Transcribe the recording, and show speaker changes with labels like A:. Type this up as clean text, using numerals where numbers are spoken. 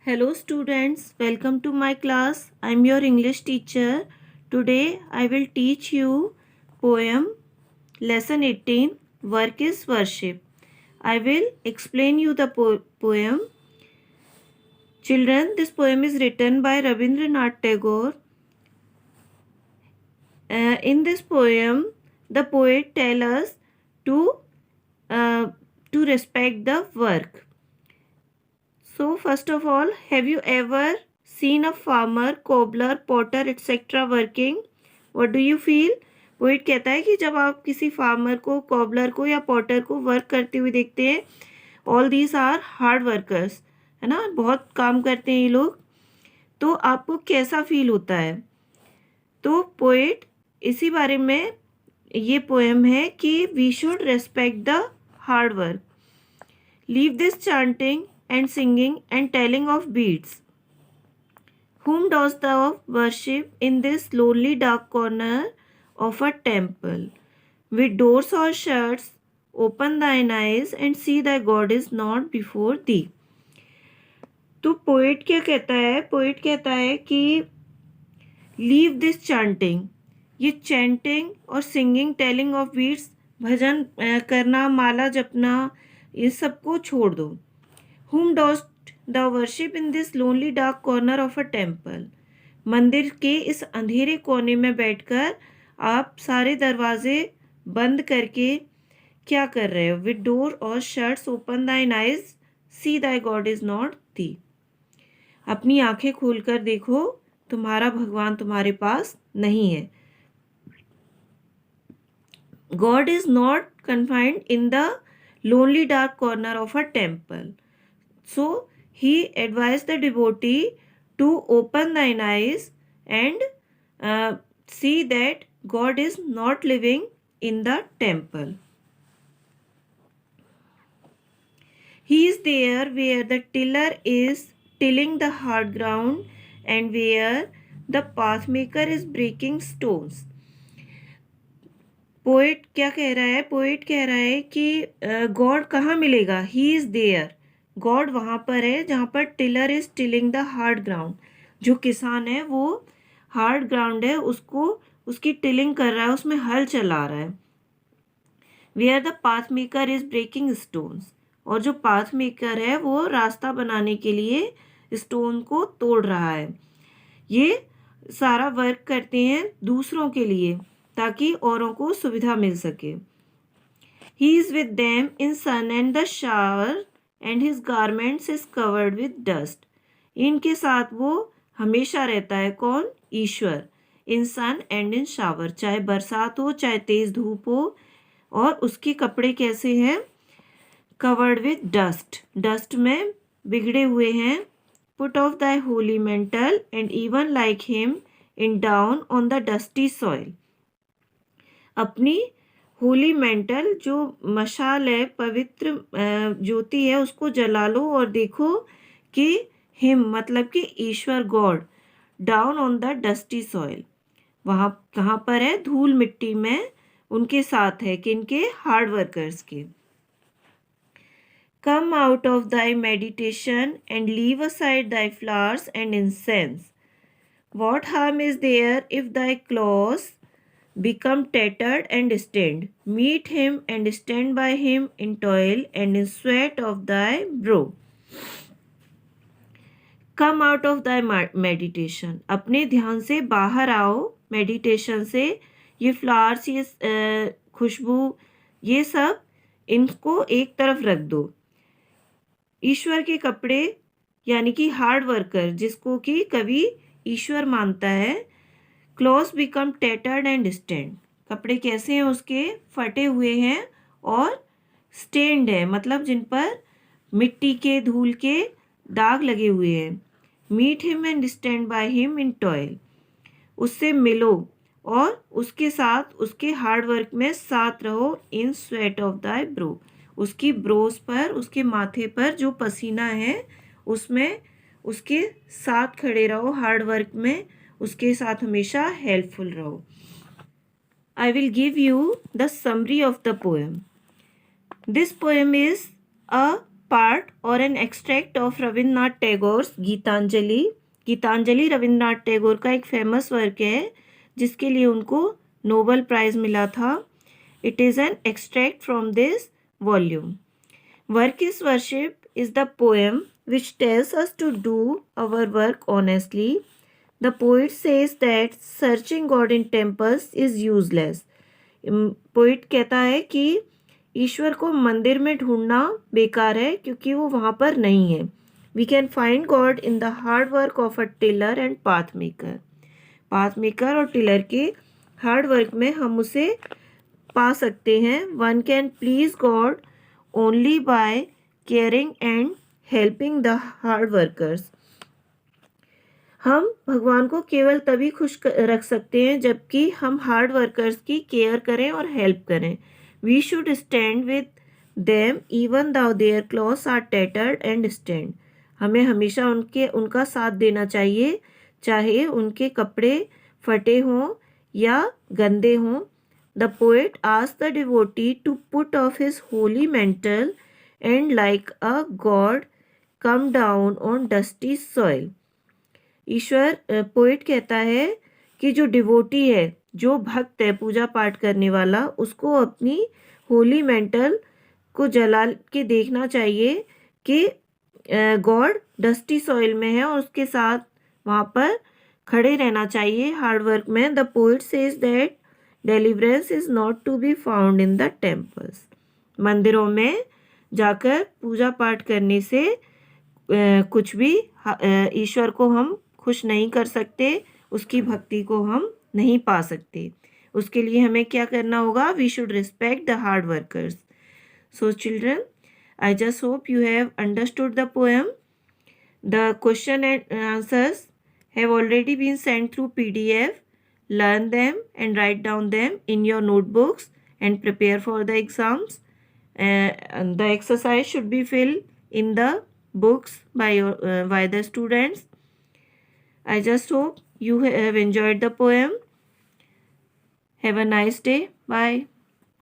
A: Hello students, welcome to my class. I am your English teacher. Today I will teach you poem lesson 18 Work is Worship. I will explain you the poem. Children, this poem is written by Rabindranath Tagore. In this poem, the poet tells us to uh, to respect the work. So first of all, have you ever seen a farmer, cobbler, potter etc. working? What do you feel? Poet कहता है कि जब आप किसी farmer को, cobbler को या Potter को वर्क करते हुए देखते हैं, all these are hard workers, है ना, बहुत काम करते हैं ये लोग, तो आपको कैसा फील होता है? तो पोइट इसी बारे में ये पोएम है कि we should respect the hard work. Leave this chanting and singing and telling of beads. Whom dost thou worship in this lonely dark corner of a temple? With doors all shut, open thine eyes and see thy God is not before thee. तो poet क्या कहता है? Poet कहता है कि leave this chanting, ये chanting और singing, telling of beats, भजन करना, माला जपना, ये सबको छोड़ दो. Whom dost thou worship in this lonely dark corner of a temple? मंदिर के इस अंधेरे कोने में बैठकर आप सारे दरवाजे बंद करके क्या कर रहे हो? With door or shuts open thine eyes, see thy God is not thee. अपनी आंखें खोलकर देखो, तुम्हारा भगवान तुम्हारे पास नहीं है. God is not confined in the lonely dark corner of a temple. So he advised the devotee to open thine eyes and see that God is not living in the temple. He is there where the tiller is tilling the hard ground and where the pathmaker is breaking stones. Poet क्या कह रहा है? Poet कह रहा है कि God कहाँ मिलेगा? He is there. गॉड वहाँ पर है जहाँ पर tiller is tilling the hard ground. जो किसान है वो हार्ड ग्राउंड है, उसको उसकी टिलिंग कर रहा है, उसमें हल चला रहा है. Where the path maker is breaking stones, और जो पाथ मेकर है वो रास्ता बनाने के लिए स्टोन को तोड़ रहा है. ये सारा वर्क करते हैं दूसरों के लिए ताकि औरों को सुविधा मिल सके. He is with them in sun and the shower and his garments is covered with dust. इनके साथ वो हमेशा रहता है. कौन? ईश्वर. इन सन एंड इन शावर, चाहे बरसात हो चाहे तेज धूप हो. और उसके कपड़े कैसे हैं? कवर्ड विथ डस्ट, डस्ट में बिगड़े हुए हैं. Put of thy Holi mantle and even like him in down on the dusty soil. अपनी होली मेंटल, जो मशाल है, पवित्र ज्योति है, उसको जला लो और देखो कि हिम मतलब कि ईश्वर, God, down on the dusty soil, वहाँ कहाँ पर है? धूल मिट्टी में उनके साथ है. किनके? हार्ड वर्कर्स के. Come out of thy meditation and leave aside thy flowers and incense. What harm is there if thy clothes become tattered and stained? Meet him and stand by him in toil and in sweat of thy brow. Come out of thy meditation. अपने ध्यान से बाहर आओ, meditation से. ये flowers, ये खुशबू, ये सब इनको एक तरफ रख दो. ईश्वर के कपड़े यानी कि हार्ड वर्कर, जिसको कि कवि ईश्वर मानता है. Clothes become tattered and stained. कपड़े कैसे हैं उसके? फटे हुए हैं और स्टेन्ड है, मतलब जिन पर मिट्टी के, धूल के दाग लगे हुए हैं. Meet him and stand by him in toil. उससे मिलो और उसके साथ, उसके हार्ड वर्क में साथ रहो. इन स्वेट ऑफ दाई ब्रो, उसकी ब्रोस पर, उसके माथे पर जो पसीना है उसमें उसके साथ खड़े रहो. हार्ड वर्क में उसके साथ हमेशा हेल्पफुल रहो. I will give you the summary of the poem. This poem is a part or an extract of Rabindranath Tagore's Geetanjali. Geetanjali Rabindranath Tagore का एक फेमस वर्क है जिसके लिए उनको नोबेल प्राइज मिला था. It is an extract from this volume. Work is worship is the poem which tells us to do our work honestly. The poet says that searching God in temples is useless. Poet कहता है कि ईश्वर को मंदिर में ढूंढना बेकार है क्योंकि वो वहाँ पर नहीं है. We can find God in the hard work of a tiller and path maker. Path maker और टिलर के हार्ड वर्क में हम उसे पा सकते हैं. One can please God only by caring and helping the hard workers. हम भगवान को केवल तभी खुश रख सकते हैं जबकि हम हार्ड वर्कर्स की केयर करें और हेल्प करें. We should stand with them even though their clothes are tattered and stand. हमें हमेशा उनका साथ देना चाहिए चाहे उनके कपड़े फटे हों या गंदे हों. The poet asked the devotee to put off his holy mantle and like a god come down on dusty soil. Poet कहता है कि जो डिवोटी है, जो भक्त है, पूजा पाठ करने वाला, उसको अपनी होली मेंटल को जला के देखना चाहिए कि गॉड डस्टी सॉइल में है और उसके साथ वहाँ पर खड़े रहना चाहिए हार्ड वर्क में. The poet says that deliverance is not to be found in the temples. मंदिरों में जाकर पूजा पाठ करने से कुछ भी ईश्वर को हम खुश नहीं कर सकते, उसकी भक्ति को हम नहीं पा सकते. उसके लिए हमें क्या करना होगा? We should respect the hard workers. So children, I just hope you have understood the poem. The question and answers have already been sent through PDF. Learn them and write down them in your notebooks and prepare for the exams. The exercise should be filled in the books by the students. I just hope you have enjoyed the poem. Have a nice day. Bye.